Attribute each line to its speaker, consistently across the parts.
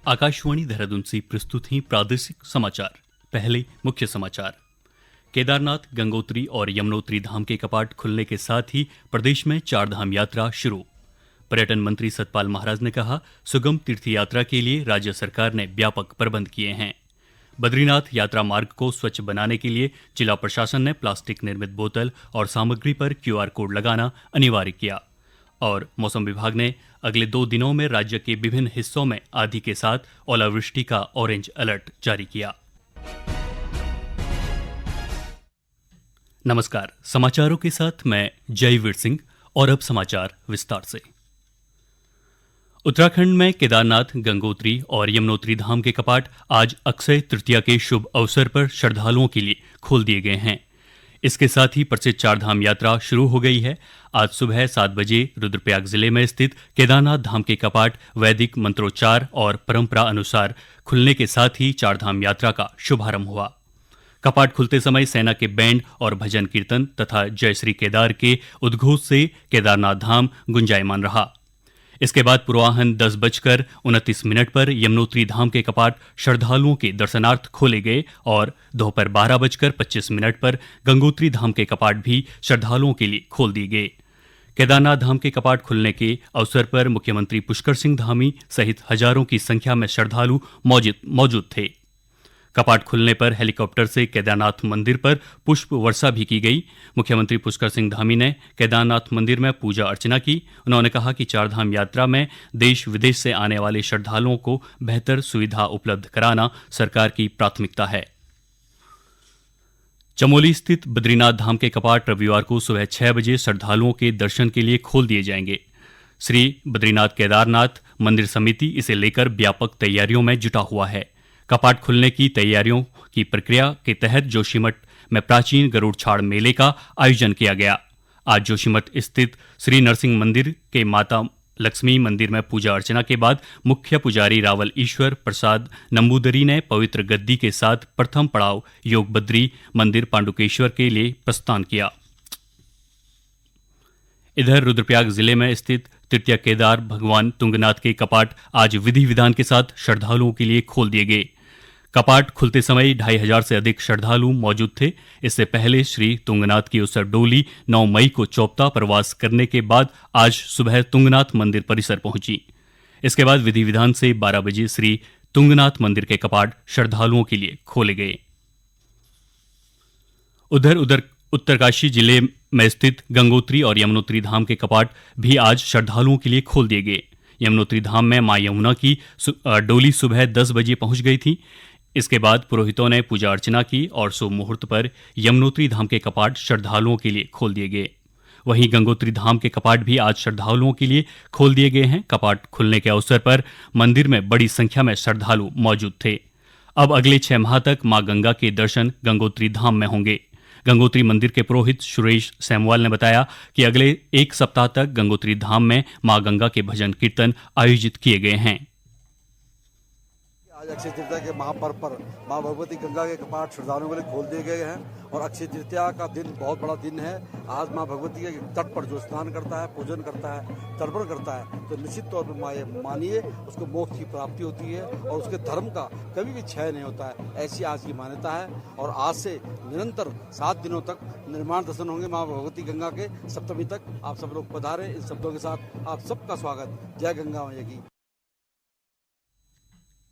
Speaker 1: आकाशवाणी देहरादून से प्रस्तुत हैं प्रादेशिक समाचार। पहले मुख्य समाचार। केदारनाथ, गंगोत्री और यमुनोत्री धाम के कपाट खुलने के साथ ही प्रदेश में चारधाम यात्रा शुरू। पर्यटन मंत्री सतपाल महाराज ने कहा, सुगम तीर्थ यात्रा के लिए राज्य सरकार ने व्यापक प्रबंध किए हैं। बद्रीनाथ यात्रा मार्ग को स्वच्छ बनाने के लिए जिला प्रशासन ने प्लास्टिक निर्मित बोतल और सामग्री पर QR कोड लगाना अनिवार्य किया। और मौसम विभाग ने अगले 2 दिनों में राज्य के विभिन्न हिस्सों में आंधी के साथ ओलावृष्टि का ऑरेंज अलर्ट जारी किया। नमस्कार, समाचारों के साथ मैं जयवीर सिंह। और अब समाचार विस्तार से। उत्तराखंड में केदारनाथ, गंगोत्री और यमुनोत्री धाम के कपाट आज अक्षय तृतीया के शुभ अवसर पर श्रद्धालुओं के लिए खोल दिए गए हैं। इसके साथ ही प्रसिद्ध चारधाम यात्रा शुरू हो गई है। आज सुबह 7 बजे रुद्रप्रयाग जिले में स्थित केदारनाथ धाम के कपाट वैदिक मंत्रोच्चार और परंपरा अनुसार खुलने के साथ ही चारधाम यात्रा का शुभारंभ हुआ। कपाट खुलते समय सेना के बैंड और भजन कीर्तन तथा जय श्री केदार के उद्घोष से केदारनाथ धाम गुंजायमान रहा। इसके बाद पूर्वाह्न 10:29 पर यमुनोत्री धाम के कपाट श्रद्धालुओं के दर्शनार्थ खोले गए और दोपहर 12:25 पर गंगोत्री धाम के कपाट भी श्रद्धालुओं के लिए खोल दिए गए। केदारनाथ धाम के कपाट खुलने के अवसर पर मुख्यमंत्री पुष्कर सिंह धामी सहित हजारों की संख्या में श्रद्धालु मौजूद थे। कपाट खुलने पर हेलीकॉप्टर से केदारनाथ मंदिर पर पुष्प वर्षा भी की गई। मुख्यमंत्री पुष्कर सिंह धामी ने केदारनाथ मंदिर में पूजा अर्चना की। उन्होंने कहा कि चारधाम यात्रा में देश विदेश से आने वाले श्रद्धालुओं को बेहतर सुविधा उपलब्ध कराना सरकार की प्राथमिकता है। चमोली स्थित बद्रीनाथ धाम के कपाट रविवार को सुबह 6 बजे श्रद्धालुओं के दर्शन के लिए खोल दिए जाएंगे। श्री बद्रीनाथ केदारनाथ मंदिर समिति इसे लेकर व्यापक तैयारियों में जुटा हुआ है। कपाट खुलने की तैयारियों की प्रक्रिया के तहत जोशीमठ में प्राचीन गरुड़ छाड़ मेले का आयोजन किया गया। आज जोशीमठ स्थित श्री नरसिंह मंदिर के माता लक्ष्मी मंदिर में पूजा अर्चना के बाद मुख्य पुजारी रावल ईश्वर प्रसाद नंबूदरी ने पवित्र गद्दी के साथ प्रथम पड़ाव योग बद्री मंदिर पांडुकेश्वर के लिए प्रस्थान किया। इधर रुद्रप्रयाग जिले में स्थित तृतीय केदार भगवान तुंगनाथ के कपाट आज विधि विधान के साथ श्रद्धालुओं के लिए खोल दिए गए। कपाट खुलते समय 2500 से अधिक श्रद्धालु मौजूद थे। इससे पहले श्री तुंगनाथ की उत्सव डोली 9 मई को चौपता प्रवास करने के बाद आज सुबह तुंगनाथ मंदिर परिसर पहुंची। इसके बाद विधि विधान से 12 बजे श्री तुंगनाथ मंदिर के कपाट श्रद्धालुओं के लिए खोले गए। उधर उत्तरकाशी जिले में स्थित गंगोत्री और यमुनोत्री धाम के कपाट भी आज श्रद्धालुओं के लिए खोल दिए गए। यमुनोत्री धाम में मां यमुना की डोली सुबह 10 बजे पहुंच गई थी। इसके बाद पुरोहितों ने पूजा अर्चना की और शुभ मुहूर्त पर यमुनोत्री धाम के कपाट श्रद्धालुओं के लिए खोल दिए गए। वहीं गंगोत्री धाम के कपाट भी आज श्रद्धालुओं के लिए खोल दिए गए हैं। कपाट खुलने के अवसर पर मंदिर में बड़ी संख्या में श्रद्धालु मौजूद थे। अब अगले 6 माह तक मां गंगा के दर्शन गंगोत्री धाम में होंगे। गंगोत्री मंदिर के पुरोहित सुरेश सैमवाल ने बताया कि अगले 1 सप्ताह तक गंगोत्री धाम में मां गंगा के भजन कीर्तन आयोजित किए गए हैं।
Speaker 2: आज अक्षय तृतीया के महापर्व पर मां भगवती गंगा के कपाट श्रद्धालुओं के लिए खोल दिए गए हैं और अक्षय तृतीया का दिन बहुत बड़ा दिन है। आज मां भगवती के तट पर जो स्नान करता है, पूजन करता है, तर्पण करता है, तो निश्चित तौर पर मानिए उसको मोक्ष की प्राप्ति होती है और उसके धर्म का कभी भी क्षय नहीं होता है। ऐसी आज की मान्यता है और आज से निरंतर 7 दिनों तक निर्माण दर्शन होंगे मां भगवती गंगा के। सप्तमी तक आप सब लोग पधारें। इन शब्दों के साथ आप सबका स्वागत। जय गंगा मैया की।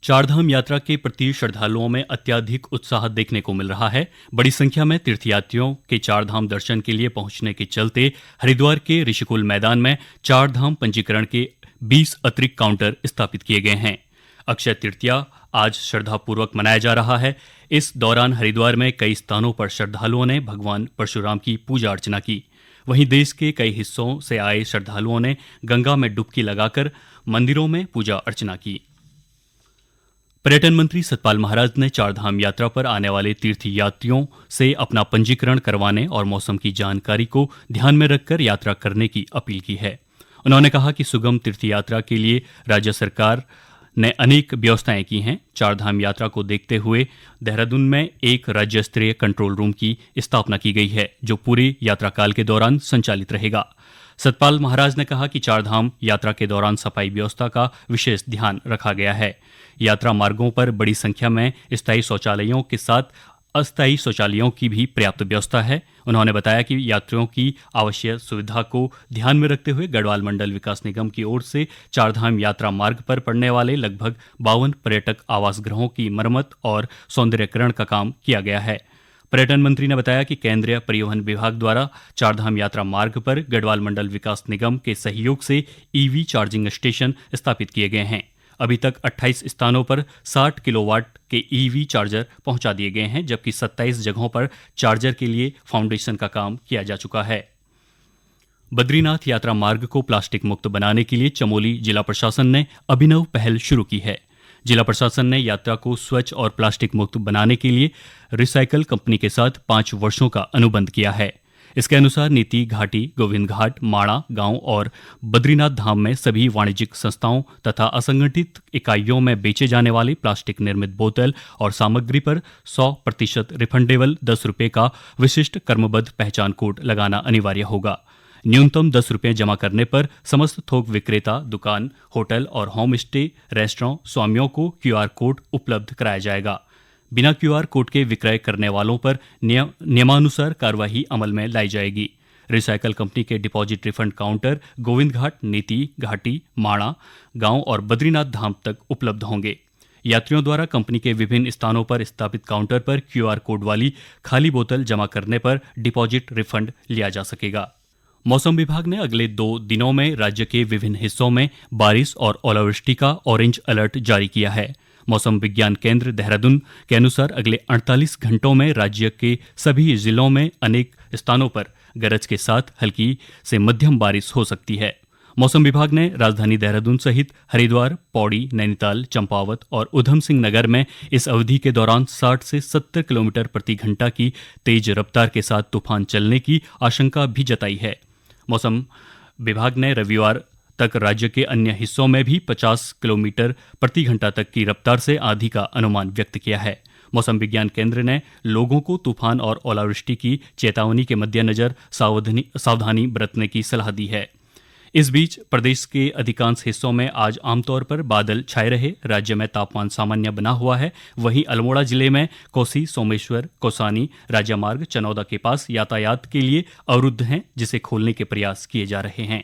Speaker 1: चारधाम यात्रा के प्रति श्रद्धालुओं में अत्यधिक उत्साह देखने को मिल रहा है। बड़ी संख्या में तीर्थयात्रियों के चारधाम दर्शन के लिए पहुंचने के चलते हरिद्वार के ऋषिकुल मैदान में चारधाम पंजीकरण के 20 अतिरिक्त काउंटर स्थापित किए गए हैं। अक्षय तृतीया आज श्रद्धापूर्वक मनाया जा रहा है। इस दौरान हरिद्वार में कई स्थानों पर श्रद्धालुओं ने भगवान परशुराम की पूजा अर्चना की। वहीं देश के कई हिस्सों से आए श्रद्धालुओं ने गंगा में डुबकी लगाकर मंदिरों में पूजा अर्चना की। पर्यटन मंत्री सतपाल महाराज ने चारधाम यात्रा पर आने वाले तीर्थयात्रियों से अपना पंजीकरण करवाने और मौसम की जानकारी को ध्यान में रखकर यात्रा करने की अपील की है। उन्होंने कहा कि सुगम तीर्थयात्रा के लिए राज्य सरकार ने अनेक व्यवस्थाएं की हैं। चारधाम यात्रा को देखते हुए देहरादून में एक राज्य स्तरीय कंट्रोल रूम की स्थापना की गई है, जो पूरे यात्रा काल के दौरान संचालित रहेगा। सतपाल महाराज ने कहा कि चारधाम यात्रा के दौरान सफाई व्यवस्था का विशेष ध्यान रखा गया है। यात्रा मार्गों पर बड़ी संख्या में स्थायी शौचालयों के साथ अस्थायी शौचालयों की भी पर्याप्त व्यवस्था है। उन्होंने बताया कि यात्रियों की आवश्यक सुविधा को ध्यान में रखते हुए गढ़वाल मंडल विकास निगम की ओर से चारधाम यात्रा मार्ग पर पड़ने वाले लगभग 52 पर्यटक आवास गृहों की मरम्मत और सौंदर्यीकरण का काम किया गया है। पर्यटन मंत्री ने बताया कि केंद्रीय परिवहन विभाग द्वारा चारधाम यात्रा मार्ग पर गढ़वाल मंडल विकास निगम के सहयोग से ईवी चार्जिंग स्टेशन स्थापित किए गए हैं। अभी तक 28 स्थानों पर 60 किलोवाट के ईवी चार्जर पहुंचा दिए गए हैं, जबकि 27 जगहों पर चार्जर के लिए फाउंडेशन का काम किया जा चुका है। बद्रीनाथ यात्रा मार्ग को प्लास्टिक मुक्त बनाने के लिए चमोली जिला प्रशासन ने अभिनव पहल शुरू की है। जिला प्रशासन ने यात्रा को स्वच्छ और प्लास्टिक मुक्त बनाने के लिए रिसाइकल कंपनी के साथ 5 वर्षों का अनुबंध किया है। इसके अनुसार नीति घाटी, गोविंद घाट, माणा गांव और बद्रीनाथ धाम में सभी वाणिज्यिक संस्थाओं तथा असंगठित इकाइयों में बेचे जाने वाले प्लास्टिक निर्मित बोतल और सामग्री पर 100% रिफंडेबल 10 रुपये का विशिष्ट क्रमबद्ध पहचान कोड लगाना अनिवार्य होगा। न्यूनतम 10 रुपये जमा करने पर समस्त थोक विक्रेता, दुकान, होटल और होम स्टे रेस्टोरेंट स्वामियों को QR कोड उपलब्ध कराया जाएगा। बिना QR कोड के विक्रय करने वालों पर नियमानुसार कार्रवाई अमल में लाई जाएगी। रिसाइकल कंपनी के deposit refund counter Govind Ghat, नीति घाटी, माणा गांव और बद्रीनाथ धाम तक उपलब्ध होंगे। यात्रियों द्वारा कंपनी के विभिन्न स्थानों पर स्थापित काउंटर पर QR कोड वाली खाली बोतल जमा करने पर डिपॉजिट रिफंड लिया जा सकेगा। मौसम विभाग ने अगले 2 दिनों में राज्य के विभिन्न हिस्सों में बारिश और ओलावृष्टि का ऑरेंज अलर्ट जारी किया है। मौसम विज्ञान केंद्र देहरादून के अनुसार अगले 48 घंटों में राज्य के सभी जिलों में अनेक स्थानों पर गरज के साथ हल्की से मध्यम बारिश हो सकती है। मौसम विभाग ने राजधानी देहरादून सहित हरिद्वार, पौड़ी, नैनीताल, चंपावत और उधम सिंह नगर में इस अवधि के दौरान 60 से 70 किलोमीटर प्रति घंटा की तेज रफ्तार के साथ तूफान चलने की आशंका भी जताई है। मौसम विभाग ने रविवार तक राज्य के अन्य हिस्सों में भी 50 किलोमीटर प्रति घंटा तक की रफ्तार से आंधी का अनुमान व्यक्त किया है। मौसम विज्ञान केंद्र ने लोगों को तूफान और ओलावृष्टि की चेतावनी के मद्देनजर सावधानी बरतने की सलाह दी है। इस बीच प्रदेश के अधिकांश हिस्सों में आज आमतौर पर बादल छाए रहे। राज्य में तापमान सामान्य बना हुआ है। वहीं अल्मोड़ा जिले में कोसी, सोमेश्वर, कौसानी राजामार्ग चनौदा के पास यातायात के लिए अवरुद्ध हैं, जिसे खोलने के प्रयास किए जा रहे हैं।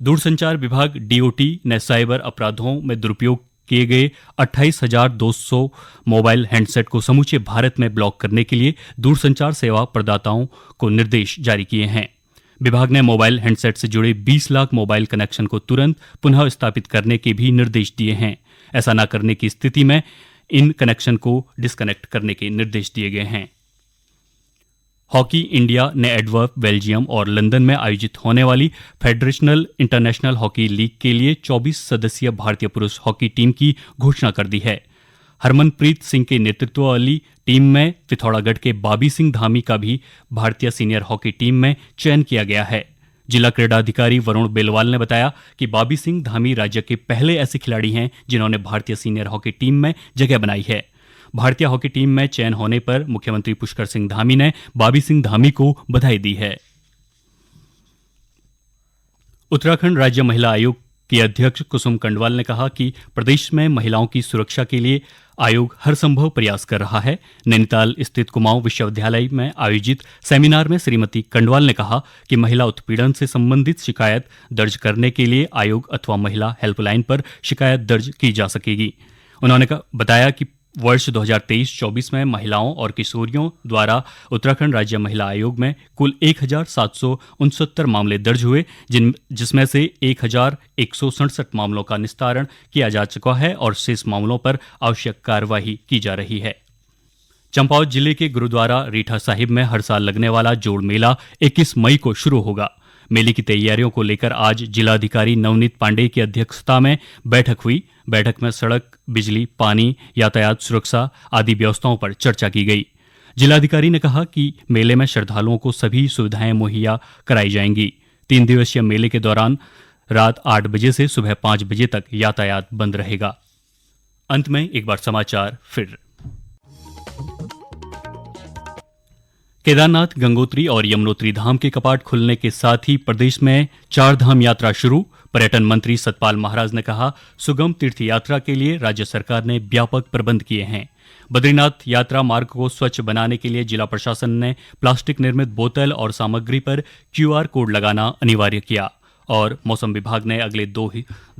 Speaker 1: दूरसंचार विभाग DOT ने साइबर अपराधों में दुरुपयोग किए गए 28,200 मोबाइल हैंडसेट को समूचे भारत में ब्लॉक करने के लिए दूरसंचार सेवा प्रदाताओं को निर्देश जारी किए हैं। विभाग ने मोबाइल हैंडसेट से जुड़े 20 लाख मोबाइल कनेक्शन को तुरंत पुनः स्थापित करने के भी निर्देश दिए हैं। ऐसा न करने की स्थिति में इन कनेक्शन को डिस्कनेक्ट करने के निर्देश दिए गए हैं। हॉकी इंडिया ने एडवर्प, बेल्जियम और लंदन में आयोजित होने वाली फेडरेशनल इंटरनेशनल हॉकी लीग के लिए 24 सदस्यीय भारतीय पुरुष हॉकी टीम की घोषणा कर दी है। हरमनप्रीत सिंह के नेतृत्व वाली टीम में पिथौरागढ़ के बाबी सिंह धामी का भी भारतीय सीनियर हॉकी टीम में चयन किया गया है। जिला क्रीड़ा अधिकारी वरुण बेलवाल ने बताया कि बाबी सिंह धामी राज्य के पहले ऐसे खिलाड़ी हैं जिन्होंने भारतीय सीनियर हॉकी टीम में जगह बनाई है। भारतीय हॉकी टीम में चयन होने पर मुख्यमंत्री पुष्कर सिंह धामी ने बाबी सिंह धामी को बधाई दी है। उत्तराखंड राज्य महिला आयोग की अध्यक्ष कुसुम कंडवाल ने कहा कि प्रदेश में महिलाओं की सुरक्षा के लिए आयोग हर संभव प्रयास कर रहा है। नैनीताल स्थित कुमाऊं विश्वविद्यालय में आयोजित सेमिनार में श्रीमती कंडवाल ने कहा कि महिला उत्पीड़न से संबंधित शिकायत दर्ज करने के लिए आयोग अथवा महिला हेल्पलाइन पर शिकायत दर्ज की जा सकेगी। उन्होंने बताया कि वर्ष 2023-24 में महिलाओं और किशोरियों द्वारा उत्तराखंड राज्य महिला आयोग में कुल 1,769 मामले दर्ज हुए, जिसमें से 1,167 मामलों का निस्तारण किया जा चुका है और शेष मामलों पर आवश्यक कार्यवाही की जा रही है। चंपावत जिले के गुरुद्वारा रीठा साहिब में हर साल लगने वाला जोड़ मेला 21 मई को शुरू होगा। मेले की तैयारियों को लेकर आज जिलाधिकारी नवनीत पांडेय की अध्यक्षता में बैठक हुई। बैठक में सड़क, बिजली, पानी, यातायात सुरक्षा आदि व्यवस्थाओं पर चर्चा की गई। जिलाधिकारी ने कहा कि मेले में श्रद्धालुओं को सभी सुविधाएं मुहैया कराई जाएंगी। 3 दिवसीय मेले के दौरान रात 8 बजे से सुबह 5 बजे तक यातायात बंद रहेगा। अंत में एक बार समाचार फिर। केदारनाथ, गंगोत्री और यमुनोत्री धाम के कपाट खुलने के साथ ही प्रदेश में चार धाम यात्रा शुरू। पर्यटन मंत्री सतपाल महाराज ने कहा, सुगम तीर्थ यात्रा के लिए राज्य सरकार ने व्यापक प्रबंध किए हैं। बद्रीनाथ यात्रा मार्ग को स्वच्छ बनाने के लिए जिला प्रशासन ने प्लास्टिक निर्मित बोतल और सामग्री पर QR कोड लगाना अनिवार्य किया। और मौसम विभाग ने अगले 2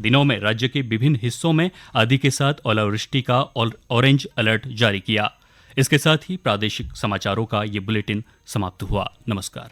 Speaker 1: दिनों में राज्य के विभिन्न हिस्सों में आंधी के साथ ओलावृष्टि का ऑरेंज अलर्ट जारी किया। इसके साथ ही प्रादेशिक समाचारों का ये बुलेटिन समाप्त हुआ। नमस्कार।